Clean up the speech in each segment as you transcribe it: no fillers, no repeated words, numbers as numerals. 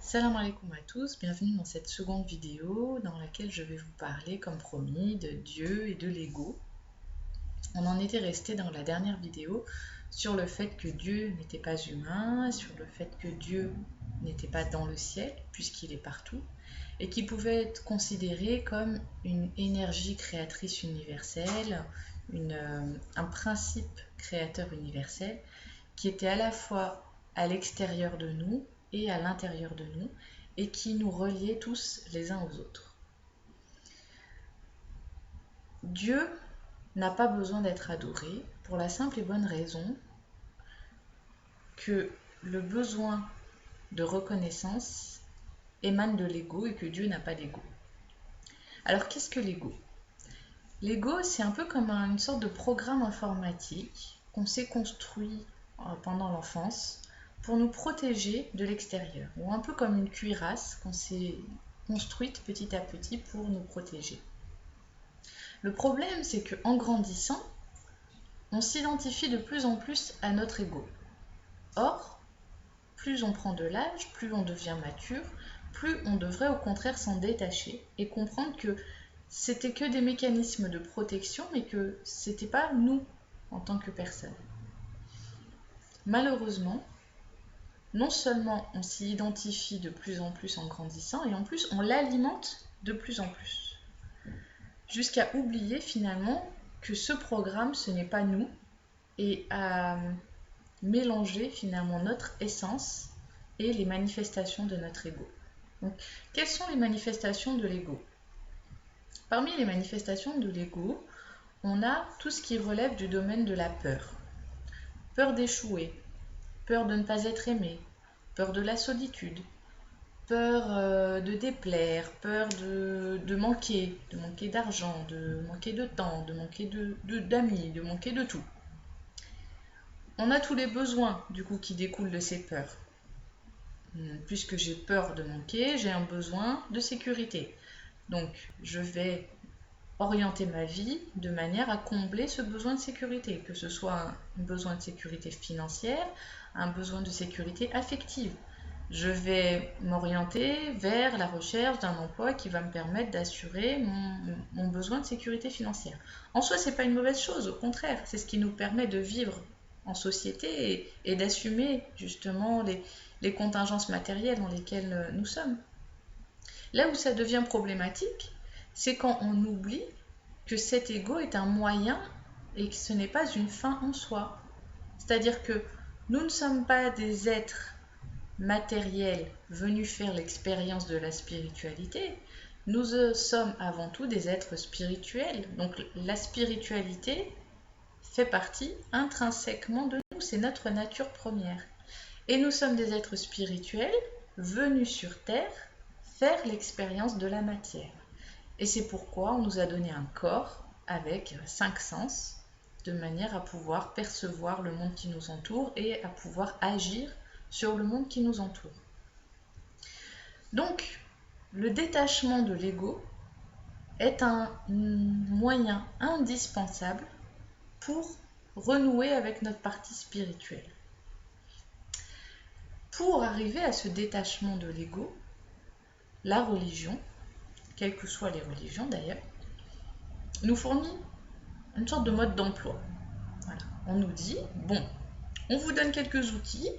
Salam alaikum à tous, bienvenue dans cette seconde vidéo dans laquelle je vais vous parler, comme promis, de Dieu et de l'ego. On en était resté dans la dernière vidéo sur le fait que Dieu n'était pas humain, sur le fait que Dieu n'était pas dans le ciel, puisqu'il est partout, et qu'il pouvait être considéré comme une énergie créatrice universelle, un principe créateur universel, qui était à la fois à l'extérieur de nous et à l'intérieur de nous, et qui nous reliait tous les uns aux autres. Dieu n'a pas besoin d'être adoré pour la simple et bonne raison que le besoin de reconnaissance émane de l'ego et que Dieu n'a pas d'ego. Alors qu'est-ce que l'ego ? L'ego, c'est un peu comme une sorte de programme informatique qu'on s'est construit pendant l'enfance pour nous protéger de l'extérieur, ou un peu comme une cuirasse qu'on s'est construite petit à petit pour nous protéger. Le problème, c'est qu'en grandissant, on s'identifie de plus en plus à notre ego. Or, plus on prend de l'âge, plus on devient mature, plus on devrait au contraire s'en détacher et comprendre que c'était que des mécanismes de protection, mais que c'était pas nous en tant que personne. Malheureusement, non seulement on s'y identifie de plus en plus en grandissant, et en plus on l'alimente de plus en plus. Jusqu'à oublier finalement que ce programme, ce n'est pas nous, et à mélanger finalement notre essence et les manifestations de notre ego. Donc, quelles sont les manifestations de l'ego ? Parmi les manifestations de l'ego, on a tout ce qui relève du domaine de la peur. Peur d'échouer, peur de ne pas être aimé, peur de la solitude, peur de déplaire, peur de manquer d'argent, de manquer de temps, de manquer d'amis, de manquer de tout. On a tous les besoins du coup qui découlent de ces peurs. Puisque j'ai peur de manquer, j'ai un besoin de sécurité. Donc je vais orienter ma vie de manière à combler ce besoin de sécurité, que ce soit un besoin de sécurité financière, un besoin de sécurité affective. Je vais m'orienter vers la recherche d'un emploi qui va me permettre d'assurer mon besoin de sécurité financière. En soi, ce n'est pas une mauvaise chose, au contraire, c'est ce qui nous permet de vivre en société et d'assumer justement les contingences matérielles dans lesquelles nous sommes. Là où ça devient problématique, c'est quand on oublie que cet ego est un moyen et que ce n'est pas une fin en soi. C'est-à-dire que nous ne sommes pas des êtres matériels venus faire l'expérience de la spiritualité, nous sommes avant tout des êtres spirituels. Donc la spiritualité fait partie intrinsèquement de nous, c'est notre nature première. Et nous sommes des êtres spirituels venus sur Terre faire l'expérience de la matière. Et c'est pourquoi on nous a donné un corps avec 5 sens, de manière à pouvoir percevoir le monde qui nous entoure et à pouvoir agir sur le monde qui nous entoure. Donc, le détachement de l'ego est un moyen indispensable pour renouer avec notre partie spirituelle. Pour arriver à ce détachement de l'ego, la religion, quelles que soient les religions d'ailleurs, nous fournit une sorte de mode d'emploi. Voilà. On nous dit, bon, on vous donne quelques outils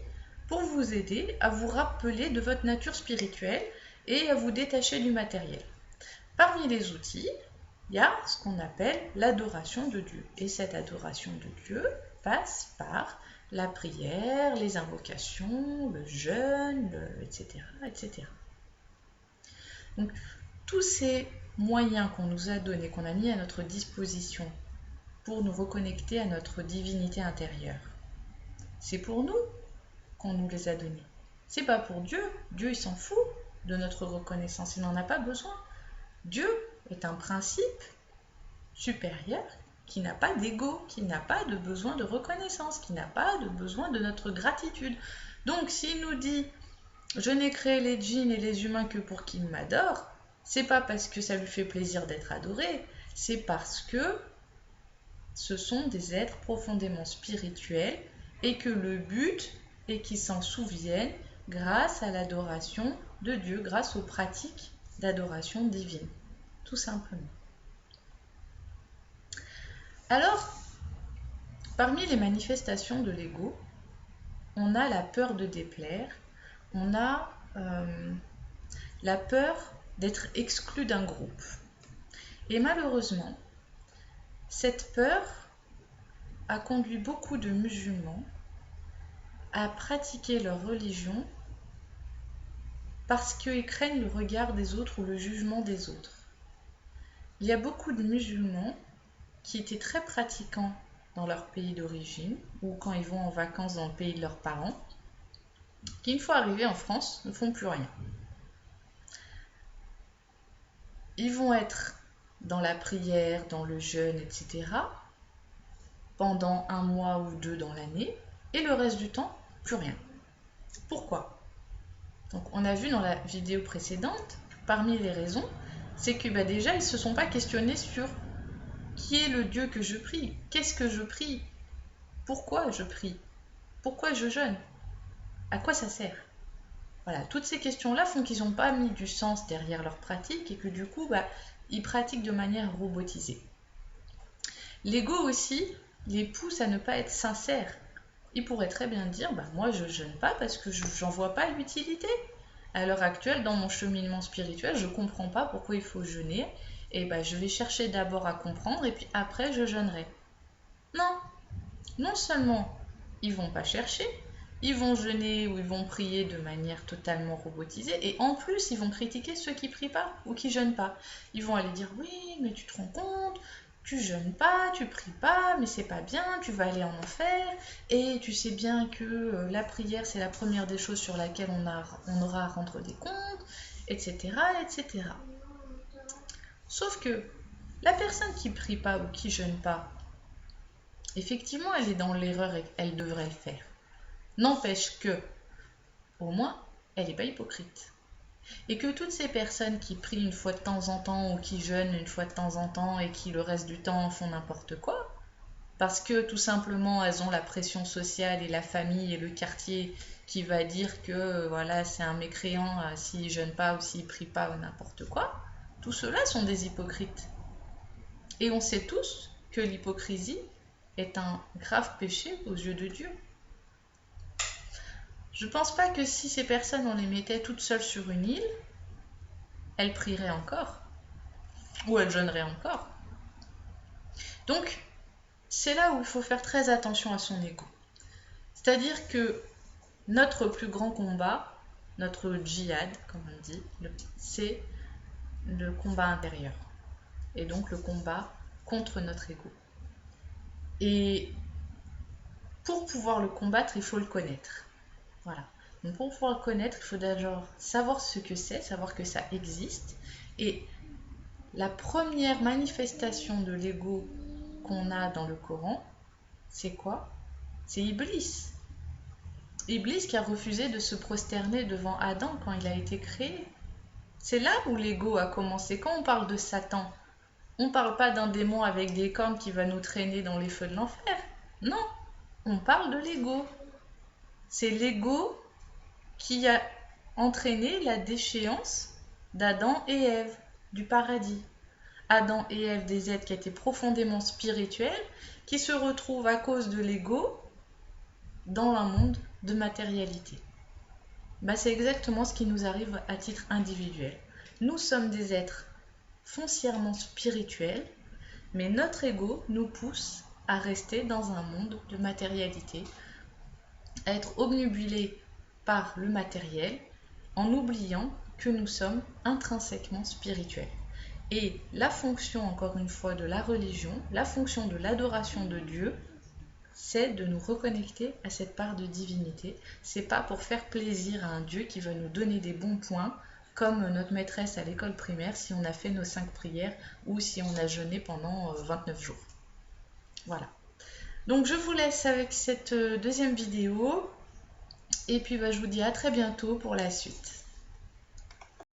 pour vous aider à vous rappeler de votre nature spirituelle et à vous détacher du matériel. Parmi les outils, il y a ce qu'on appelle l'adoration de Dieu. Et cette adoration de Dieu passe par la prière, les invocations, le jeûne, etc., etc. Donc, tous ces moyens qu'on nous a donnés, qu'on a mis à notre disposition pour nous reconnecter à notre divinité intérieure, c'est pour nous qu'on nous les a donnés. C'est pas pour Dieu. Dieu, il s'en fout de notre reconnaissance. Il n'en a pas besoin. Dieu est un principe supérieur qui n'a pas d'ego, qui n'a pas de besoin de reconnaissance, qui n'a pas de besoin de notre gratitude. Donc, s'il nous dit « Je n'ai créé les djinns et les humains que pour qu'ils m'adorent », c'est pas parce que ça lui fait plaisir d'être adoré, c'est parce que ce sont des êtres profondément spirituels et que le but est qu'ils s'en souviennent grâce à l'adoration de Dieu, grâce aux pratiques d'adoration divine, tout simplement. Alors, parmi les manifestations de l'ego, on a la peur de déplaire, on a la peur d'être exclu d'un groupe. Et malheureusement, cette peur a conduit beaucoup de musulmans à pratiquer leur religion parce qu'ils craignent le regard des autres ou le jugement des autres. Il y a beaucoup de musulmans qui étaient très pratiquants dans leur pays d'origine ou quand ils vont en vacances dans le pays de leurs parents, qui une fois arrivés en France ne font plus rien. Ils vont être dans la prière, dans le jeûne, etc. pendant 1 mois ou 2 dans l'année et le reste du temps, plus rien. Pourquoi ? Donc on a vu dans la vidéo précédente, parmi les raisons, c'est que déjà ils ne se sont pas questionnés sur qui est le Dieu que je prie, qu'est-ce que je prie, pourquoi je prie, pourquoi je jeûne, à quoi ça sert. Voilà, toutes ces questions-là font qu'ils n'ont pas mis du sens derrière leur pratique et que du coup, ils pratiquent de manière robotisée. L'ego aussi les pousse à ne pas être sincères. Ils pourraient très bien dire, moi je jeûne pas parce que j'en vois pas l'utilité. À l'heure actuelle, dans mon cheminement spirituel, je comprends pas pourquoi il faut jeûner. Et je vais chercher d'abord à comprendre et puis après je jeûnerai. Non seulement ils vont pas chercher, ils vont jeûner ou ils vont prier de manière totalement robotisée et en plus ils vont critiquer ceux qui prient pas ou qui jeûnent pas. Ils vont aller dire oui mais tu te rends compte, tu jeûnes pas, tu pries pas, mais c'est pas bien, tu vas aller en enfer et tu sais bien que la prière c'est la première des choses sur laquelle on aura à rendre des comptes, etc. etc. Sauf que la personne qui prie pas ou qui jeûne pas, effectivement, elle est dans l'erreur et elle devrait le faire. N'empêche que, au moins, elle n'est pas hypocrite. Et que toutes ces personnes qui prient une fois de temps en temps ou qui jeûnent une fois de temps en temps et qui le reste du temps font n'importe quoi, parce que tout simplement elles ont la pression sociale et la famille et le quartier qui va dire que voilà c'est un mécréant s'il jeûne pas ou s'il prie pas ou n'importe quoi, tout ceux-là sont des hypocrites. Et on sait tous que l'hypocrisie est un grave péché aux yeux de Dieu. Je pense pas que si ces personnes, on les mettait toutes seules sur une île, elles prieraient encore, ou elles jeûneraient encore. Donc, c'est là où il faut faire très attention à son ego. C'est-à-dire que notre plus grand combat, notre djihad, comme on dit, c'est le combat intérieur. Et donc le combat contre notre ego. Et pour pouvoir le combattre, il faut le connaître. Voilà. Donc pour pouvoir le connaître, il faut d'abord savoir ce que c'est, savoir que ça existe. Et la première manifestation de l'ego qu'on a dans le Coran, c'est quoi ? C'est Iblis. Iblis qui a refusé de se prosterner devant Adam quand il a été créé. C'est là où l'ego a commencé. Quand on parle de Satan, on ne parle pas d'un démon avec des cornes qui va nous traîner dans les feux de l'enfer. Non, on parle de l'ego. C'est l'ego qui a entraîné la déchéance d'Adam et Ève du paradis. Adam et Ève, des êtres qui étaient profondément spirituels, qui se retrouvent à cause de l'ego dans un monde de matérialité. C'est exactement ce qui nous arrive à titre individuel. Nous sommes des êtres foncièrement spirituels, mais notre ego nous pousse à rester dans un monde de matérialité, à être obnubilés par le matériel, en oubliant que nous sommes intrinsèquement spirituels. Et la fonction, encore une fois, de la religion, la fonction de l'adoration de Dieu, c'est de nous reconnecter à cette part de divinité. C'est pas pour faire plaisir à un Dieu qui va nous donner des bons points, comme notre maîtresse à l'école primaire, si on a fait nos 5 prières ou si on a jeûné pendant 29 jours. Voilà. Donc je vous laisse avec cette deuxième vidéo. Et puis je vous dis à très bientôt pour la suite.